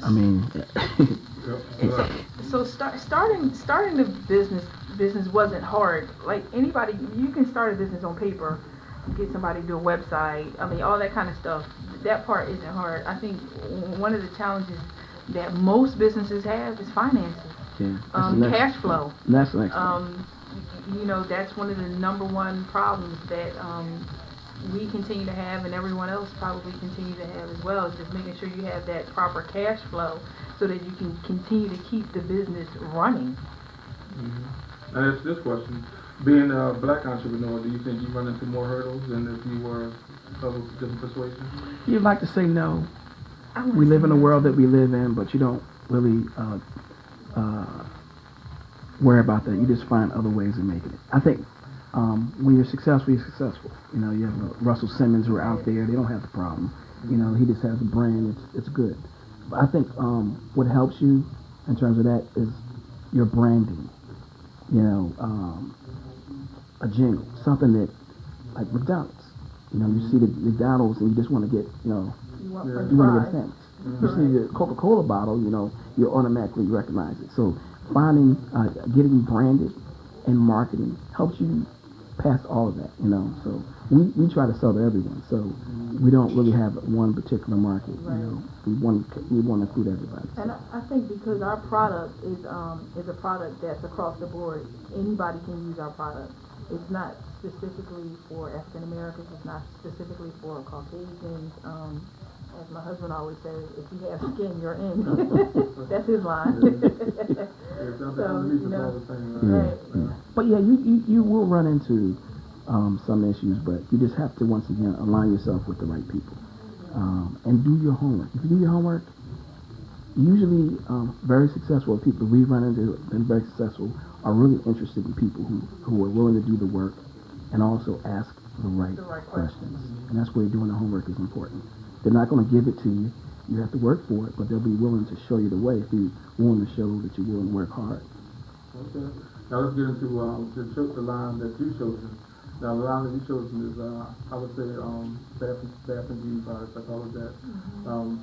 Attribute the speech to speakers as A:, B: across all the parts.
A: I mean,
B: So starting the business wasn't hard. Like anybody, you can start a business on paper, get somebody to do a website. I mean, all that kind of stuff. That part isn't hard. I think one of the challenges that most businesses have is finances,
A: yeah,
B: cash flow.
A: That's next.
B: You know, that's one of the number one problems that we continue to have, and everyone else probably continue to have as well. Is just making sure you have that proper cash flow so that you can continue to keep the business running.
C: Mm-hmm. And it's this question: being a black entrepreneur, do you think you run into more hurdles than if you were of a different persuasion?
A: You'd like to say no. We live in the world that we live in, but you don't really worry about that. You just find other ways of making it. I think when you're successful, you're successful. You know, you have Russell Simmons who are out there. They don't have the problem. You know, he just has a brand. It's good. But I think what helps you in terms of that is your branding. You know, a jingle, something that, like McDonald's. You know, you see the McDonald's and you just want to get, you know, you want to get famous. You see the Coca-Cola bottle, you know, you automatically recognize it. So finding, getting branded and marketing helps you pass all of that, you know. So we try to sell to everyone. So we don't really have one particular market, you know. We want to include everybody. So.
B: And I think because our product is a product that's across the board, anybody can use our product. It's not specifically for African Americans. It's not specifically for Caucasians. As my husband always says, if you have skin, you're in. That's his line. So, you know,
A: right. But yeah, you will run into some issues, but you just have to once again align yourself with the right people and do your homework. If you do your homework, usually very successful people we run into and very successful are really interested in people who are willing to do the work and also ask the right questions. And that's where doing the homework is important. They're not going to give it to you. You have to work for it, but they'll be willing to show you the way if you're willing to show that you're willing to work hard.
C: Okay. Now let's get into the line that you've chosen. Now the line that you've chosen is, I would say, bath and beauty products. I call it that.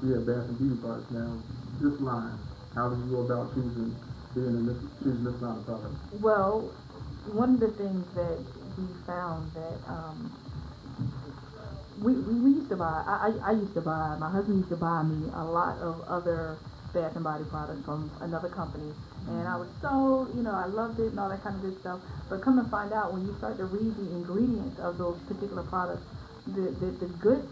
C: We have bath and beauty products. Now, this line, how do you go about choosing this line of product?
B: Well, one of the things that we found that we used to buy, I used to buy, my husband used to buy me a lot of other bath and body products from another company. And I was so, you know, I loved it and all that kind of good stuff. But come to find out, when you start to read the ingredients of those particular products, the good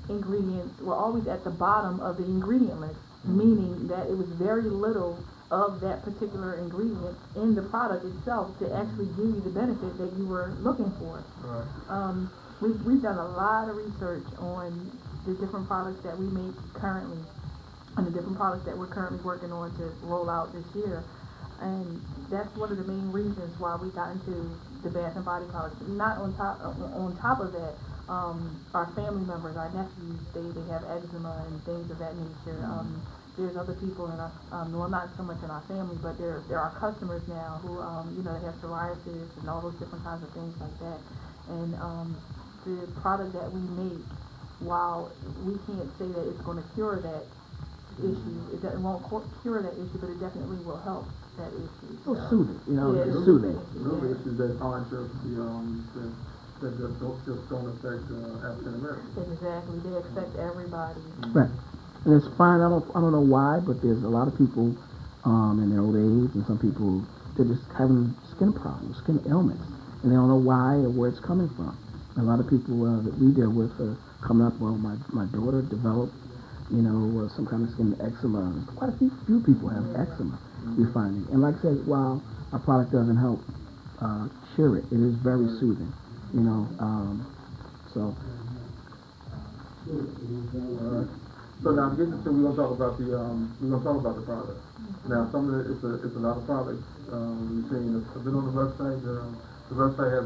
B: ingredients were always at the bottom of the ingredient list, meaning that it was very little of that particular ingredient in the product itself to actually give you the benefit that you were looking for.
C: Right.
B: We've done a lot of research on the different products that we make currently and the different products that we're currently working on to roll out this year. And that's one of the main reasons why we got into the bath and body products. Not on top of that, our family members, our nephews, they have eczema and things of that nature. There's other people in our, well, not so much in our family, but there are customers now who, you know, they have psoriasis and all those different kinds of things like that. And the product that we make, while we can't say that it's going to cure that issue, it won't cure that issue, but it definitely will help that issue.
A: So soothing, you know,
B: it's
A: soothing.
C: Those are issues that aren't just that just don't affect African Americans.
B: Exactly, they affect everybody.
A: Right. And it's fine. I don't know why, but there's a lot of people in their old age, and some people they're just having skin problems, skin ailments, and they don't know why or where it's coming from. A lot of people that we deal with are coming up. Well, my daughter developed, you know, some kind of skin eczema. Quite a few people have eczema. We're finding, and like I said, while our product doesn't help cure it, it is very soothing. You know, so.
C: So now, we're gonna talk about the product. Now, some of it's a lot of products. You've seen a bit on the website. The website has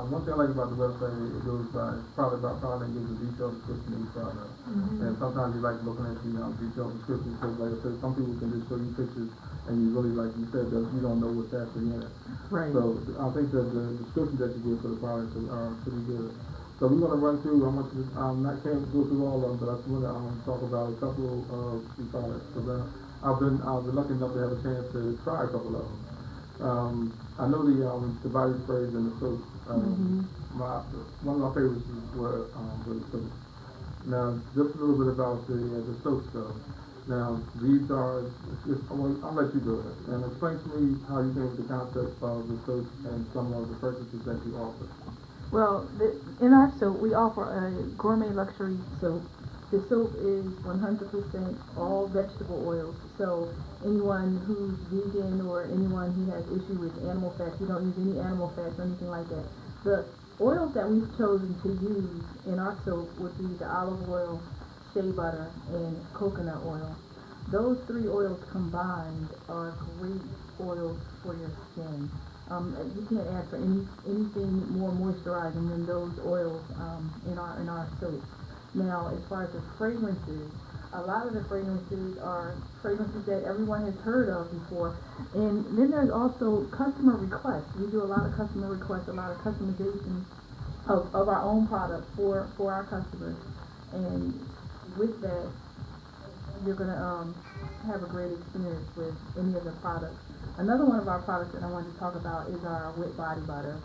C: one thing I like about the website. It goes by product by product and gives a detailed description of each product. And sometimes you like looking at the detailed description because, like I said, some people can just show you pictures and you really, like you said, that you don't know what's actually in it.
B: Right.
C: So I think that the description that you give for the products are pretty good. So we're going to run through, I can't go through all of them, but I just want to talk about a couple of the products. Because I've been lucky enough to have a chance to try a couple of them. I know the body sprays and the soap. One of my favorites were the soap. Now, just a little bit about the soap stuff. Now, these are, I'll let you do it. And explain to me how you came with the concept of the soap and some of the purchases that you offer.
B: Well, in our soap, we offer a gourmet luxury soap. The soap is 100% all vegetable oils. So anyone who's vegan or anyone who has issue with animal fats, we don't use any animal fats or anything like that. The oils that we've chosen to use in our soap would be the olive oil, shea butter, and coconut oil. Those three oils combined are great oils for your skin. You can't ask for anything more moisturizing than those oils in our soap. Now, as far as the fragrances, a lot of the fragrances are fragrances that everyone has heard of before. And then there's also customer requests. We do a lot of customer requests, a lot of customization of our own products for our customers. And with that, you're going to have a great experience with any of the products. Another one of our products that I wanted to talk about is our Whip Body Butter.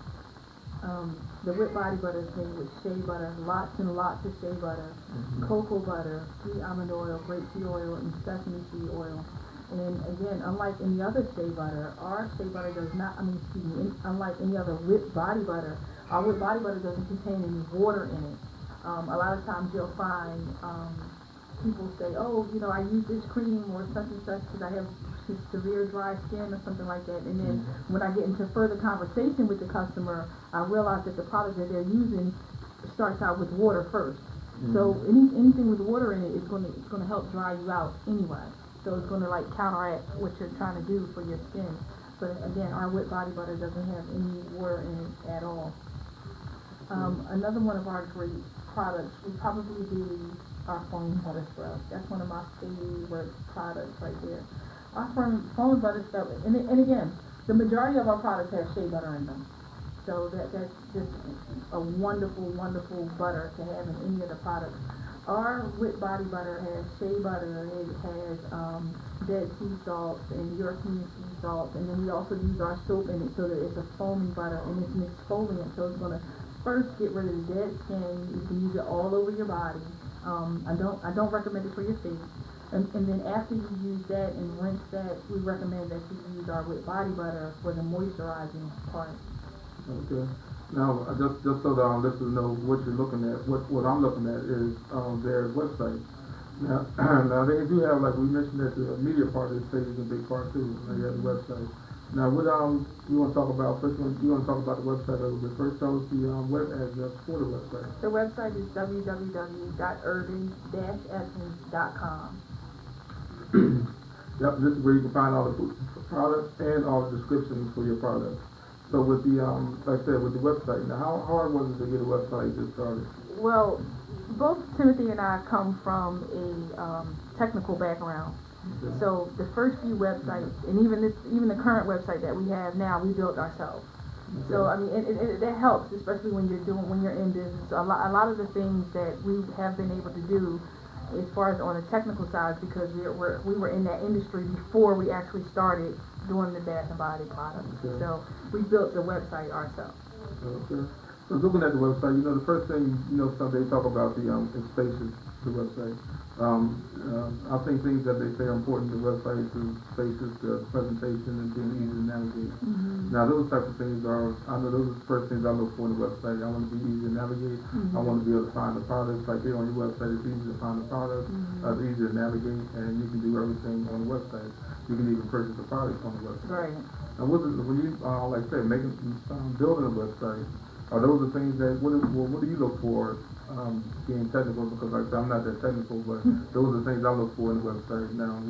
B: The Whip Body Butter is made with shea butter, lots and lots of shea butter, cocoa butter, sweet almond oil, grapeseed oil, and sesame seed oil. And again, unlike any other shea butter, our shea butter does not, unlike any other Whip Body Butter, our Whip Body Butter doesn't contain any water in it. A lot of times you'll find people say, oh, I use this cream or such and such because I have severe dry skin or something like that. And then when I get into further conversation with the customer, I realize that the product that they're using starts out with water first. So anything with water in it is going to help dry you out anyway. So it's going to counteract what you're trying to do for your skin. But again, our Whip Body Butter doesn't have any water in it at all. Another one of our great products would probably be our foam butter scrub. That's one of my favorite products right there. Our foam butter scrub, and again, the majority of our products have shea butter in them. So that's just a wonderful, wonderful butter to have in any of the products. Our Whip Body Butter has shea butter, it has dead sea salts and European sea salts, and then we also use our soap in it so that it's a foamy butter, and it's an exfoliant, so it's going to first get rid of the dead skin. You can use it all over your body. I don't recommend it for your face. And then after you use that and rinse that, we recommend that you use our Whip Body Butter for the moisturizing part.
C: Okay. Now, just so that our listeners know what you're looking at, what I'm looking at is their website. Now they do have, like we mentioned, that the media part of this page is a big part too. They have the website. Now, what you want to talk about first? You want to talk about the website a little bit first. Tell us the web address for the website.
B: The website is www.urban-essence.com.
C: Yep, this is where you can find all the products and all the descriptions for your products. So with the, like I said, with the website, now how hard was it to get a website just started?
B: Well, both Timothy and I come from a technical background. Okay. So the first few websites, and even the current website that we have now, we built ourselves. Okay. So that helps, especially when you're in business. A lot of the things that we have been able to do, as far as on the technical side, because we were in that industry before we actually started doing the bath and body products. Okay. So we built the website ourselves.
C: Okay. So looking at the website, the first thing, some they talk about the spaces, the website. I think things that they say are important to the website is spaces, the presentation, and being easy to navigate. Now those types of things those are the first things I look for in the website. I want to be easy to navigate. I want to be able to find the products. Like here on your website, it's easy to find the products, it's easy to navigate, and you can do everything on the website. You can even purchase the products on the website. Right. And when you, like I said, building a website, are those the things that, what do you look for, being technical? Because like I said, I'm not that technical, but those are the things I look for in the website. Now,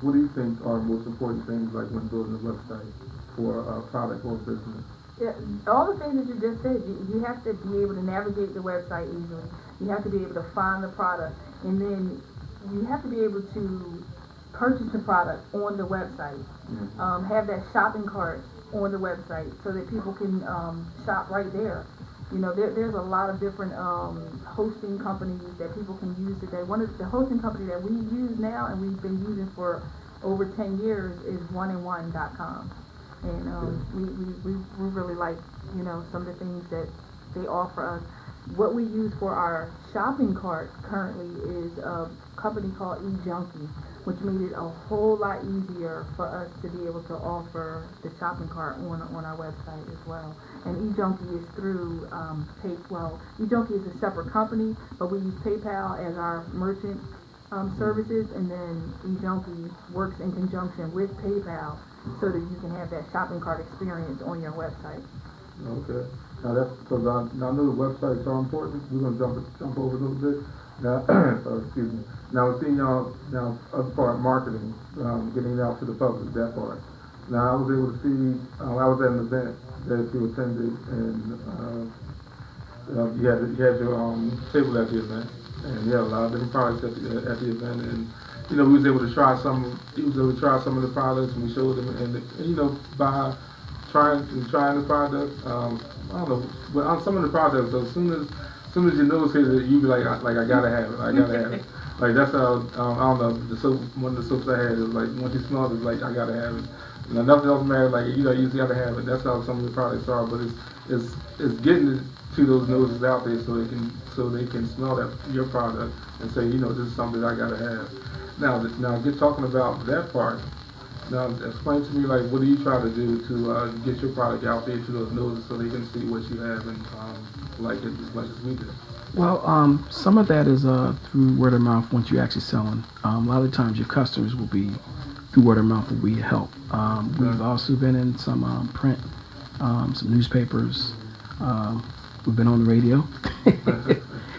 C: what do you think are the most important things, like when building a website for a product or business?
B: Yeah, all the things that you just said, you have to be able to navigate the website easily. You have to be able to find the product, and then you have to be able to purchase the product on the website. Have that shopping cart on the website so that people can shop right there. There's a lot of different hosting companies that people can use today. One of the hosting company that we use now and we've been using for over 10 years is oneandone.com. And we really like, you know, some of the things that they offer us. What we use for our shopping cart currently is a company called eJunkie, which made it a whole lot easier for us to be able to offer the shopping cart on our website as well. And eJunkie is through eJunkie is a separate company, but we use PayPal as our merchant services, and then eJunkie works in conjunction with PayPal so that you can have that shopping cart experience on your website.
C: Okay. Now that's because I know the websites are important. We're gonna jump over a little bit. Now, excuse me. Now we're seeing y'all now other part marketing, getting it out to the public. That part. Now I was able to see. I was at an event that you attended, and you had your table at the event, and you had a lot of different products at the event, and you know we was able to try some. He was able to try some of the products, and we showed them, and you know by trying the product. I don't know, but on some of the products, as soon as you notice it, you be like I gotta have it, I gotta have it. Like that's how I don't know. The soap, one of the soaps I had, is like once you smell it, it's like I gotta have it. You know, nothing else matters. Like you know, you just gotta have it. That's how some of the products are. But it's getting it to those noses out there so they can smell that your product and say, you know, this is something I gotta have. Now get talking about that part. Now, explain to me, like, what do you try to do to get your product out there to those noses so they can see what you have and like it as much as we do?
A: Well, some of that is through word of mouth once you're actually selling. A lot of times your customers will be through word of mouth will be help. We've also been in some print, some newspapers. We've been on the radio,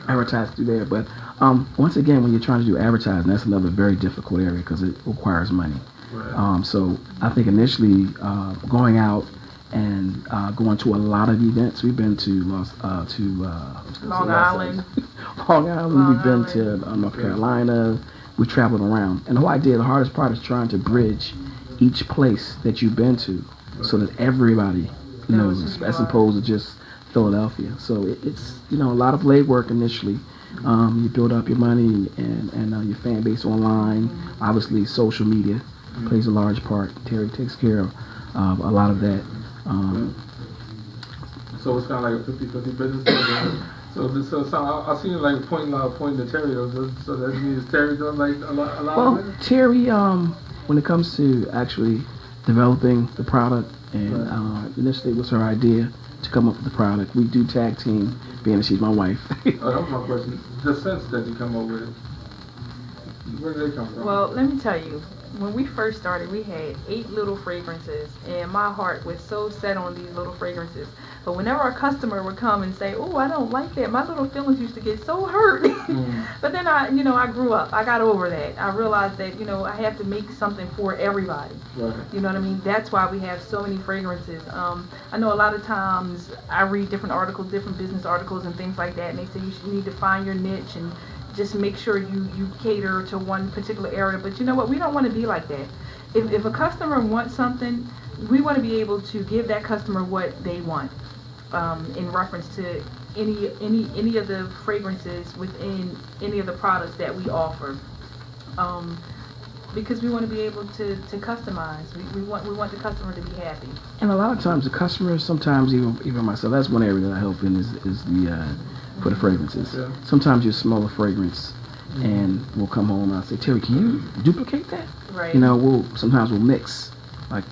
A: advertised through there. But once again, when you're trying to do advertising, that's another very difficult area because it requires money.
C: Right.
A: So I think initially going out and going to a lot of events. We've been to
B: Long Island.
A: Long Island. We've been to North Carolina. We traveled around, and the whole idea, the hardest part is trying to bridge each place that you've been to, so that everybody knows, as opposed to just Philadelphia. So it's a lot of legwork initially. You build up your money and your fan base online. Obviously, social media plays a large part. Terry takes care of a lot of that.
C: So it's kind of like a 50-50 business. So I seen like pointing to Terry. So that means Terry doing like a lot of it?
A: Terry, when it comes to actually developing the product, and initially it was her idea to come up with the product. We do tag team, being that she's my wife.
C: Oh, that was my question. The scents that you come up with, where do they come from?
B: Well, let me tell you. When we first started, we had 8 little fragrances, and my heart was so set on these little fragrances. But whenever a customer would come and say, "Oh, I don't like that," my little feelings used to get so hurt. But then I grew up. I got over that. I realized that, I have to make something for everybody.
C: Right.
B: You know what I mean? That's why we have so many fragrances. I know a lot of times I read different articles, different business articles and things like that, and they say you need to find your niche and just make sure you cater to one particular area. But you know what? We don't want to be like that. If a customer wants something, we want to be able to give that customer what they want in reference to any of the fragrances within any of the products that we offer. Because we want to be able to customize. We want the customer to be happy.
A: And a lot of times the customers, sometimes even myself, that's one area that I help in is the for the fragrances.
C: Yeah.
A: Sometimes you smell a fragrance and we'll come home and I'll say, "Terry, can you duplicate that?"
B: Right.
A: Sometimes we'll mix. Like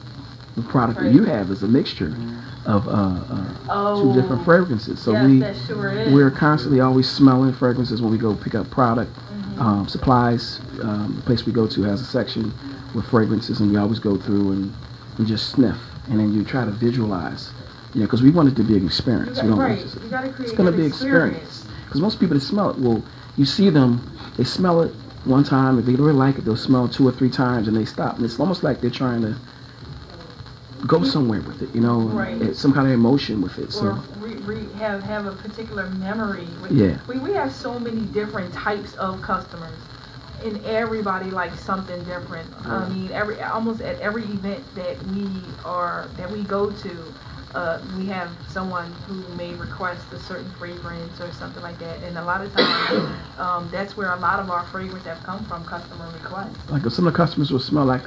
A: the product that you have is a mixture of two different fragrances. So
B: yes, that sure is.
A: we're constantly always smelling fragrances when we go pick up product. Supplies, the place we go to has a section with fragrances, and we always go through and just sniff, and then you try to visualize. Because we want it to be an experience. We don't want it to,
B: you gotta create
A: it's going to be an
B: experience.
A: Because most people that smell it, you see them, they smell it one time. If they really like it, they'll smell it 2 or 3 times, and they stop. And it's almost like they're trying to go somewhere with it,
B: Right.
A: Some kind of emotion with it. So.
B: Or have a particular memory.
A: Yeah.
B: We have so many different types of customers, and everybody likes something different. I mean, almost at every event that we go to, we have someone who may request a certain fragrance or something like that, and a lot of times that's where a lot of our fragrance have come from, customer requests.
A: Like some of the customers will smell like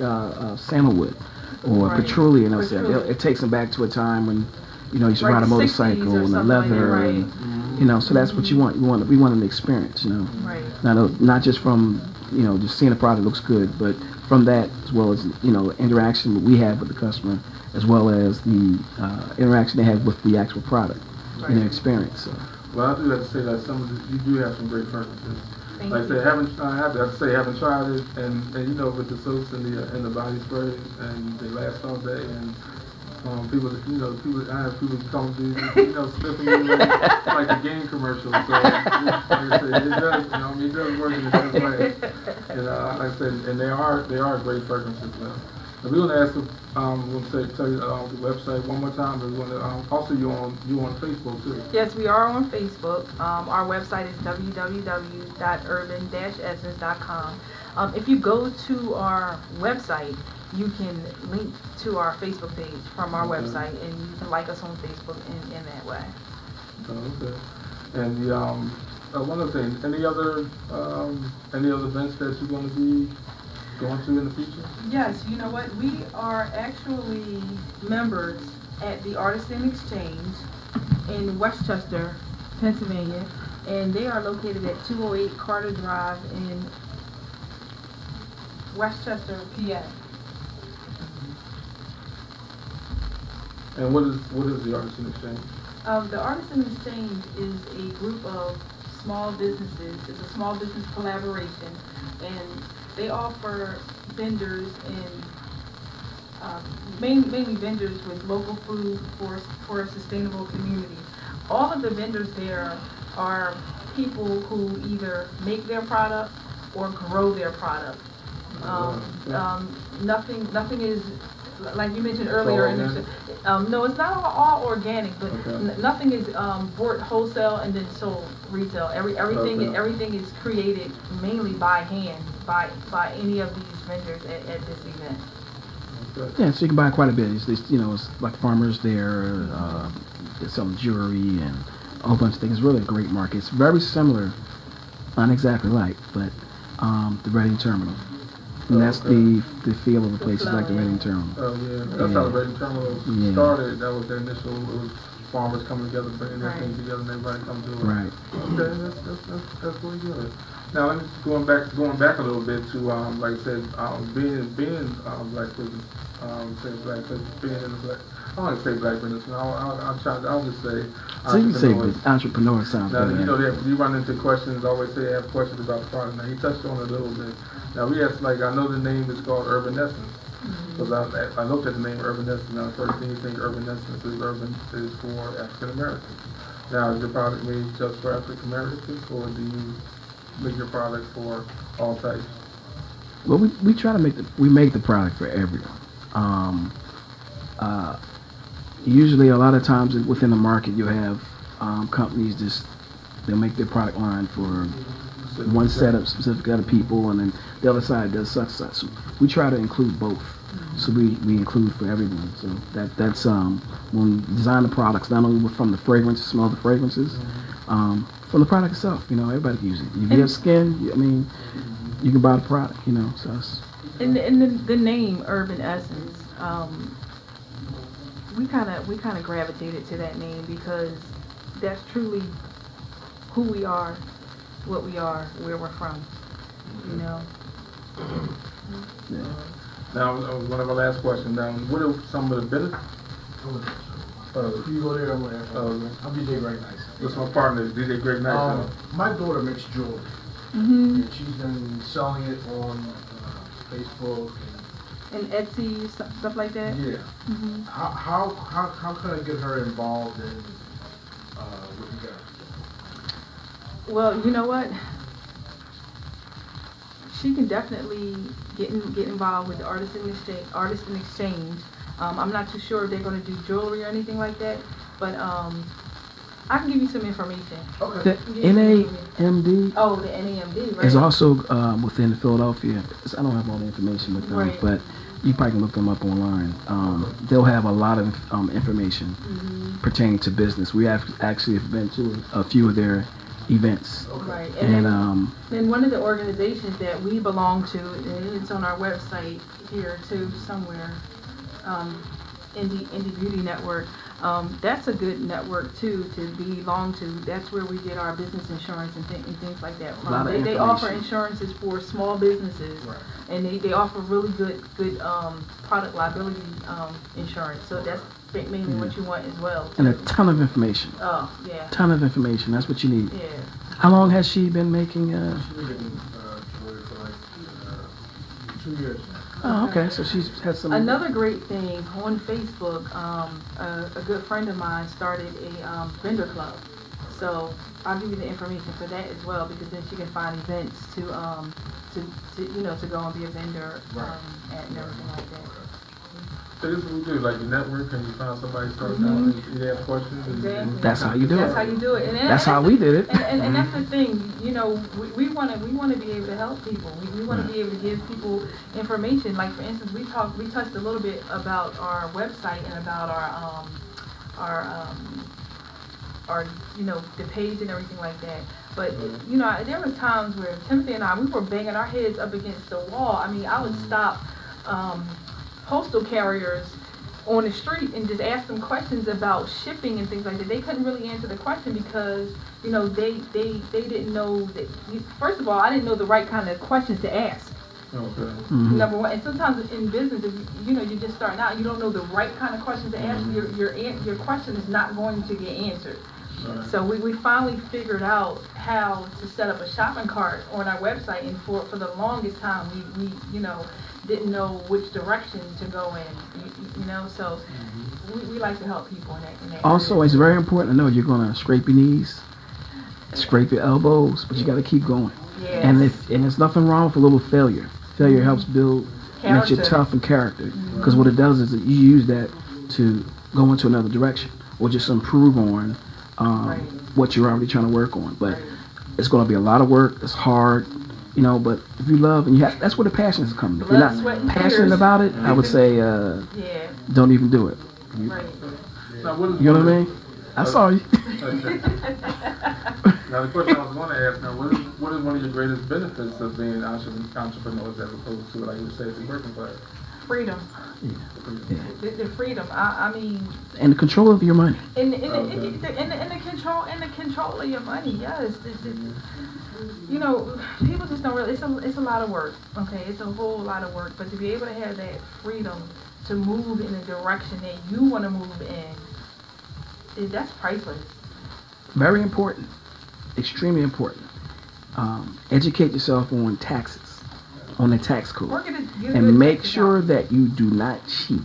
A: sandalwood or patchouli, and it takes them back to a time when you used to ride a motorcycle and the leather, and so that's what you want. We want an experience,
B: Right.
A: Not just from just seeing a product looks good, but from that as well as interaction that we have with the customer, as well as the interaction they have with the actual product and their experience. So.
C: Well, I do have to say that you do have some great fragrances. Like I say, I have to say, haven't tried it, and with the soaps and the body sprays, and they last all day, and people, I have people come to, sniffing me like a game commercial. So, like I said, it does, it does work in a different way. And like I said, and they are great fragrances now. And we're going to ask them, tell you the website one more time, but we want to, also you on Facebook too.
B: Yes, we are on Facebook. Our website is www.urban-essence.com. If you go to our website, you can link to our Facebook page from our website, and you can like us on Facebook in that way.
C: Okay. And the one other thing, any other events that you're going to be going to in the future?
B: Yes, you know what? We are actually members at the Artisan Exchange in Westchester, Pennsylvania, and they are located at 208 Carter Drive in Westchester, PA.
C: And what is the Artisan Exchange?
B: The Artisan Exchange is a group of small businesses. It's a small business collaboration, and they offer vendors and mainly vendors with local food for a sustainable community. All of the vendors there are people who either make their product or grow their product. Nothing is, like you mentioned earlier. No, it's not all organic, but nothing is bought wholesale and then sold retail. Everything is created mainly by hand by any of these vendors at this event.
A: Yeah, so you can buy quite a bit. It's like farmers there. There's some jewelry and a whole bunch of things. It's really a great market. It's very similar, not exactly like, but the Reading Terminal. And that's the feel of the place. It's like the Reading Terminal.
C: Oh yeah, that's how the Reading Terminal started. That was the initial. It was farmers coming together, bringing their things together, and everybody come to it.
A: Right.
C: Okay, that's really good. Now, let me going back a little bit to like I said, being black business, being in the black. I don't want to say black business. I'll just say.
A: So you can say entrepreneur sounds
C: now,
A: better.
C: You run into questions. Always say have questions about the product. Now, he touched on it a little bit. Now, we asked, I know the name is called Urban Essence. Because I looked at the name Urban Essence. Now, the first thing you think Urban Essence is for African Americans. Now, is your product made just for African Americans, or do you make your product for all types?
A: Well, we try to make the product for everyone. Usually, a lot of times within the market, you have companies they'll make their product line for one set of specific other people, and then the other side does such. So we try to include both. So we include for everyone. So that's when we design the products, not only from the fragrance, smell of the fragrances, from the product itself. Everybody can use it. If you have skin, you can buy the product. So it's,
B: and the name Urban Essence, we kind of gravitated to that name because that's truly who we are, what we are, where we're from.
A: Yeah.
C: Now, one of our last questions. Now, what are some of the benefits?
D: You go there, I'm going to ask. I'm DJ Great Nice.
C: What's my partner, DJ Great Nice?
D: My daughter makes jewelry.
B: Mm-hmm.
D: And she's been selling it on Facebook
B: and Etsy, stuff like that.
D: Yeah.
B: Mm-hmm.
D: How can I get her involved in what you got?
B: Well, you know what? She can definitely get involved with the Artisan Exchange. I'm not too sure if they're going to do jewelry or anything like that, but I can give you some information.
D: Okay.
A: The NAMD
B: Oh, the NAMD, right?
A: is also within Philadelphia. I don't have all the information with them,
B: Right.
A: but you probably can look them up online. They'll have a lot of information pertaining to business. We have actually been to a few of their events.
B: Right.
A: And
B: then one of the organizations that we belong to, and it's on our website here too somewhere, Indie Beauty Network. That's a good network too to belong to. That's where we get our business insurance and things like that from. They offer insurances for small businesses,
D: Right.
B: and they offer really good product liability insurance. So that's mainly what you want as well.
A: and a ton of information.
B: Oh yeah.
A: Ton of information. That's what you need.
B: Yeah.
A: How long has she been making?
D: She's been jewelry for like 2 years now.
A: Oh, okay. So she's had some.
B: Another great thing on Facebook, a good friend of mine started a vendor club. So I'll give you the information for that as well, because then she can find events to go and be a vendor at and everything like that.
C: So this is what we do, like the network, and you find somebody starting out and you have questions.
B: Exactly.
A: That's how you do
B: That's
A: it.
B: how you do it. And
A: That's how we did it.
B: And that's the thing, we want to be able to help people. We want to be able to give people information. Like for instance, we touched a little bit about our website and about our the page and everything like that. But there were times where Timothy and I, we were banging our heads up against the wall. I mean, I would stop postal carriers on the street and just ask them questions about shipping and things like that. They couldn't really answer the question because they didn't know that. First of all, I didn't know the right kind of questions to ask.
C: Okay.
B: Number one, and sometimes in business, if you're just starting out, you don't know the right kind of questions to ask. Your question is not going to get answered.
C: Right.
B: So we finally figured out how to set up a shopping cart on our website, and for the longest time we didn't know which direction to go in. So we like to help people in that
A: Also,
B: area.
A: it's very important to know you're going to scrape your knees, scrape your elbows, but you got to keep going.
B: Yes.
A: And there's nothing wrong with a little failure. Failure helps build, makes you
B: Character.
A: tough and character. Because what it does is that you use that to go into another direction or just improve on
B: Right.
A: what you're already trying to work on. But
B: Right.
A: it's going to be a lot of work. It's hard, but if you love and that's where the passion is coming. If you're
B: Blood,
A: not
B: sweat, and
A: passionate
B: tears.
A: about it, I would say
B: Yeah.
A: don't even do it.
B: Right.
C: Now, what is
A: You know
C: one
A: what I
C: of-
A: mean? I saw you.
C: Now the question I was going to ask now, what is one of your greatest benefits of being entrepreneurs as opposed to, like you said, the working class?
B: Freedom. The freedom. I mean,
A: And the control of your money.
B: in the control of your money. Yes. People just don't really. It's a lot of work. Okay, it's a whole lot of work. But to be able to have that freedom to move in the direction that you want to move in, that's priceless.
A: Very important. Extremely important. Educate yourself on taxes, on the tax code.
B: Get a good
A: And make
B: tax
A: sure
B: account.
A: that you do not cheat.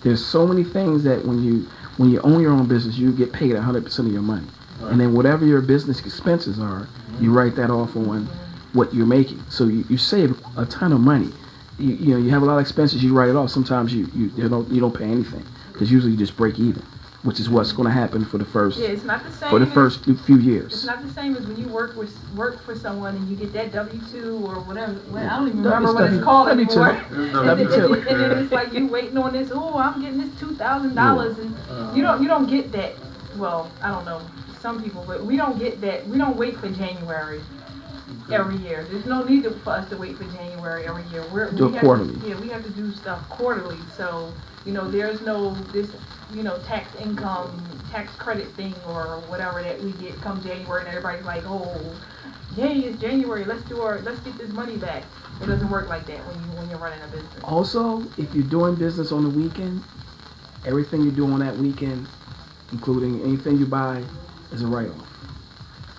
A: There's so many things that when you own your own business, you get paid 100% of your money. And then whatever your business expenses are, you write that off on what you're making. So you save a ton of money. You have a lot of expenses, you write it off. Sometimes you don't pay anything because usually you just break even, which is what's going to happen for the first
B: Yeah, it's not the same.
A: for the
B: as-
A: first few
B: It's
A: years.
B: not the same as when you work for someone and you get that W-2 or whatever. Well, I don't even
A: No,
B: remember
A: it's
B: what it's called
A: W2.
B: anymore.
A: W2.
B: And then it's like you waiting on this. Oh, I'm getting this $2,000, and you don't get that. Well, I don't know some people, but we don't get that. We don't wait for January every year. There's no need for us to wait for January every year.
A: Do it quarterly.
B: We have to do stuff quarterly. So there's no this tax income, tax credit thing or whatever that we get come January, and everybody's like, oh, yay, it's January. Let's get this money back. It doesn't work like that when you're running a business.
A: Also, if you're doing business on the weekend, everything you do on that weekend, including anything you buy, is a write-off.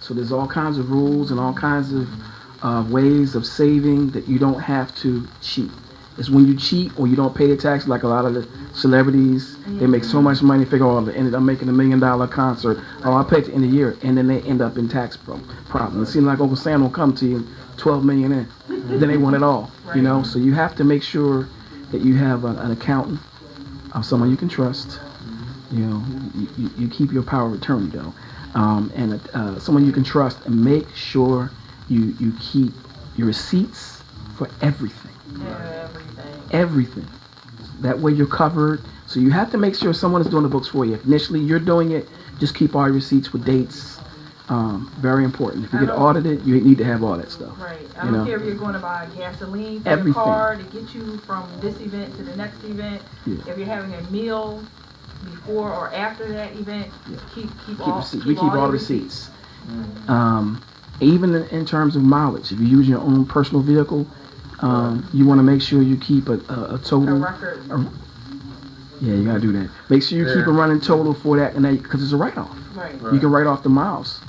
A: So there's all kinds of rules and all kinds of ways of saving that you don't have to cheat. It's when you cheat or you don't pay the tax, like a lot of the celebrities, they make so much money, figure, oh, I'm making $1 million concert, oh, I'll pay at the end of the year, and then they end up in tax problems. It seems like Uncle Sam will come to you, 12 million in, then they want it all, So you have to make sure that you have an accountant, someone you can trust, You know, you keep your power of attorney though, and someone you can trust, and make sure you keep your receipts for everything. Everything. That way you're covered. So you have to make sure someone is doing the books for you. If initially you're doing it, just keep all your receipts with dates. Very important. If you get audited, you need to have all that stuff.
B: Right. I don't care if you're going to buy gasoline for your car to get you from this event to the next event. Yeah. If you're having a meal before or after that event, keep all receipts.
A: We keep all the receipts. Even in terms of mileage, if you use your own personal vehicle, you want to make sure you keep a total.
B: A record.
A: Yeah, you gotta do that. Make sure you keep a running total for that, and because it's a write-off.
B: Right.
A: You can write off the miles,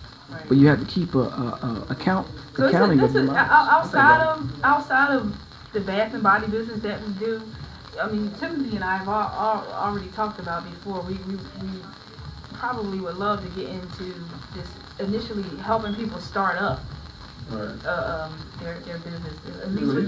A: but you have to keep accounting of the miles.
B: Outside of the bath and body business that we do, I mean, Timothy and I have already talked about before. We probably would love to get into this initially helping people start up. Their business, at least with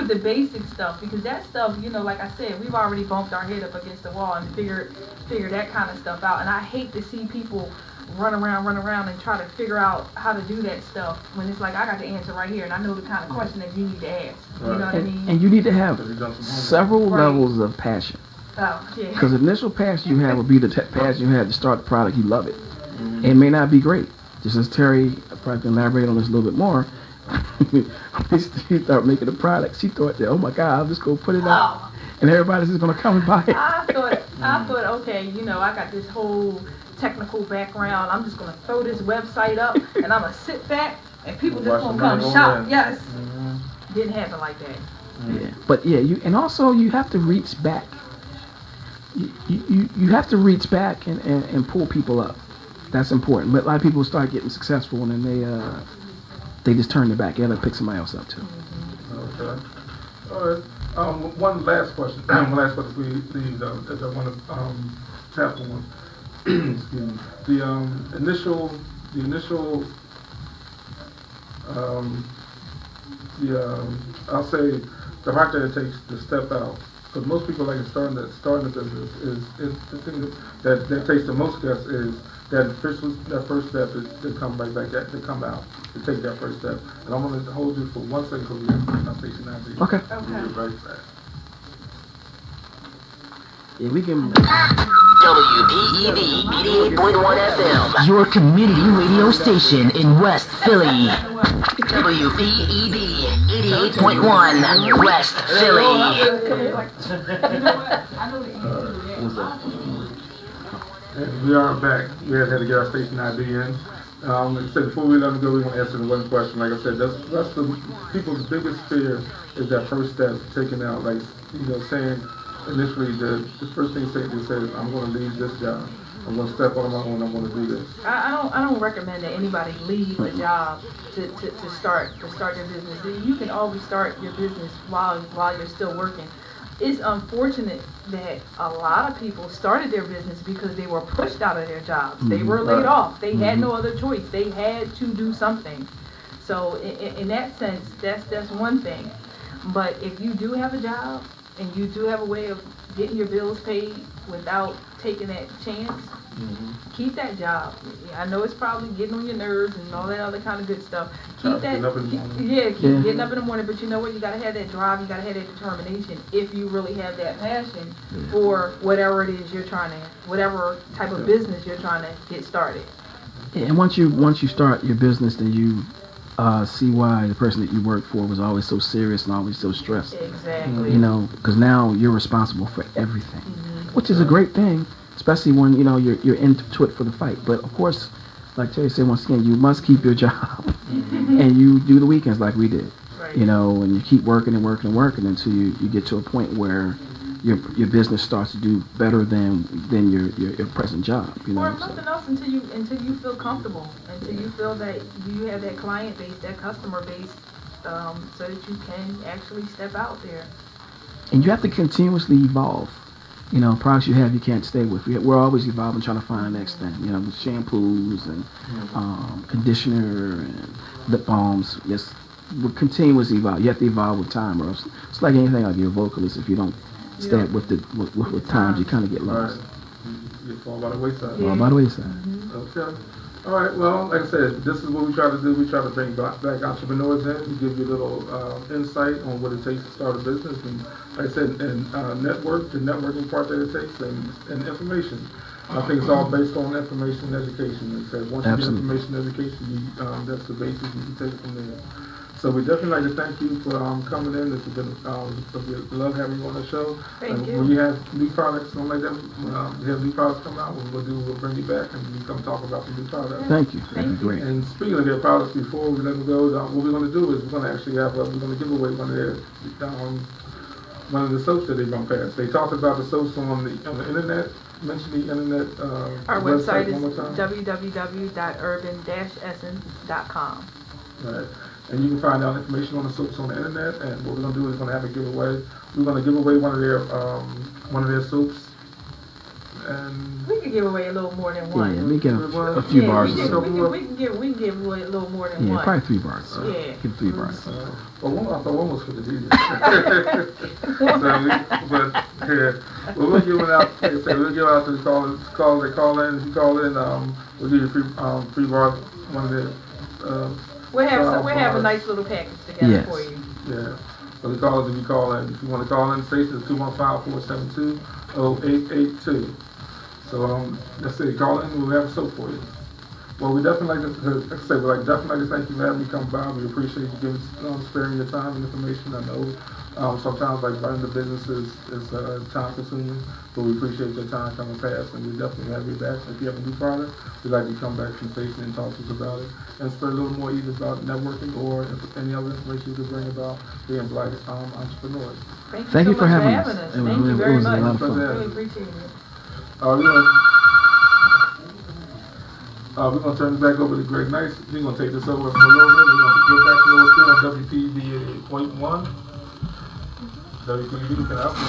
B: the basic stuff, because that stuff, you know, like I said, we've already bumped our head up against the wall and figure that kind of stuff out. And I hate to see people run around and try to figure out how to do that stuff when it's like, I got the answer right here and I know the kind of question that you need to ask. You know what I mean?
A: And you need to have several levels of passion.
B: Oh, yeah.
A: Because the initial passion you have will be the passion you had to start the product. You love it. It may not be great. Just as Terry probably can elaborate on this a little bit more, she started making the product. She thought that, oh my God, I'm just going to put it out and everybody's just going to come and buy it.
B: I thought, okay, you know, I got this whole technical background. I'm just going to throw this website up and I'm going to sit back and people just going to come shop. Yes. Didn't happen like that.
A: Yeah. But yeah, and also you have to reach back. You have to reach back and pull people up. That's important. But a lot of people start getting successful and then they just turn their back. You have to pick somebody else up too.
C: Okay. All right. One last question. One last question for you, please. I want to tap on. Excuse me. The initial. I'll say the heart that it takes to step out. Because most people like starting a business is the thing that takes the most guts is that first step is to come right back, to come out, to take that first step. And I'm going to hold you for 1 second because we have station 9.
A: Okay.
C: We'll be right back.
A: Yeah, we can.
E: WPEB 88.1 FM, your community radio station in West Philly. WPEB 88.1 West Philly.
C: We are back. We had to get our station ID in. Like I said, before we let them go, we want to answer the one question. Like I said, that's the people's biggest fear is that first step, taking out, like, you know, saying initially the first thing they say is, I'm going to leave this job. I'm going to step on my own. I'm going to do this.
B: I don't recommend that anybody leave a job to start their business. You can always start your business while you're still working. It's unfortunate that a lot of people started their business because they were pushed out of their jobs. They were laid off. They had no other choice. They had to do something. So in that sense, that's one thing. But if you do have a job and you do have a way of getting your bills paid without taking that chance, keep that job. I know it's probably getting on your nerves and all that other kind of good stuff. Keep
C: getting up in the morning.
B: Keep getting up in the morning, but you know what? You got to have that drive. You got to have that determination if you really have that passion for whatever it is you're trying to, whatever type of business you're trying to get started.
A: Yeah, and once you start your business, then you see why the person that you worked for was always so serious and always so stressed.
B: Exactly.
A: You know, because now you're responsible for everything, which is a great thing, especially when, you know, you're into it for the fight. But of course, like Terry said, once again, you must keep your job and you do the weekends like we did.
B: Right.
A: You know, and you keep working and working and working until you get to a point where your business starts to do better than your present job. You know,
B: or if nothing else, until you feel comfortable, until you feel that you have that client base, that customer base, so that you can actually step out there.
A: And you have to continuously evolve. You know, products you have you can't stay with. We're always evolving, trying to find the next thing. You know, with shampoos and conditioner and lip balms. Yes, we're continuously evolve. You have to evolve with time, or else it's like anything. Like you're a vocalist, if you don't stay up with times, you kind of get lost.
C: You fall by the wayside.
A: All by the wayside.
C: Okay. All right. Well, like I said, this is what we try to do. We try to bring black entrepreneurs in to give you a little insight on what it takes to start a business, and like I said, and network, the networking part that it takes, and information. I think it's all based on information and education. Like I said, once you get information and education, that's the basis. You can take it from there. So we definitely like to thank you for coming in. This has been we love having you on the show.
B: Thank you.
C: When you have new products, something like that, we have new products coming out. What we'll bring you back and you come talk about the new products.
A: Thank you. That'd be great.
C: And speaking of their products, before we let them go, what we're going to do is we're going to actually have we're going to give away one of the soaps that they run past. They talked about the soaps on the internet. Mention the internet.
B: Our website is
C: one more time.
B: www.urban-essence.com.
C: Right. And you can find out information on the soaps on the internet. And what we're going to do is we're going to have a giveaway. We're going to give away one of their soaps. And
B: We can give away a little more than one.
A: Yeah, we get a few bars.
B: We can give away a little more than one.
A: Yeah, probably 3 bars.
B: Yeah.
A: Give 3 bars.
C: Well, I thought one was for the DJ. We'll give it out. Like I said, we'll give it out to the callers. They call in. If you call in, we'll give you free bars. One of the.
B: We'll have a nice little package together for you.
C: Yeah. So the callers, if you call in, if you want to call in, station is 215-472-0882. So let's say call in, we'll have a soap for you. Well, we definitely like to, like I say, we'd definitely like to thank you for having me come by. We appreciate you giving, sparing your time and information. I know sometimes like running the business is time consuming, but we appreciate your time coming past, and we definitely have you back. If you have a new product, we'd like you to come back from station and talk to us about it and spread a little more either about networking or any other information you could bring about being black entrepreneurs.
B: Thank you
A: for having us.
B: Thank you very much.
A: A lot of fun.
B: Really appreciate it.
C: We're going to turn it back over to Greg Nice. He's going to take this over from a little bit. We're going to get back to old school on WPEB 8.1. WPEB, can I help you?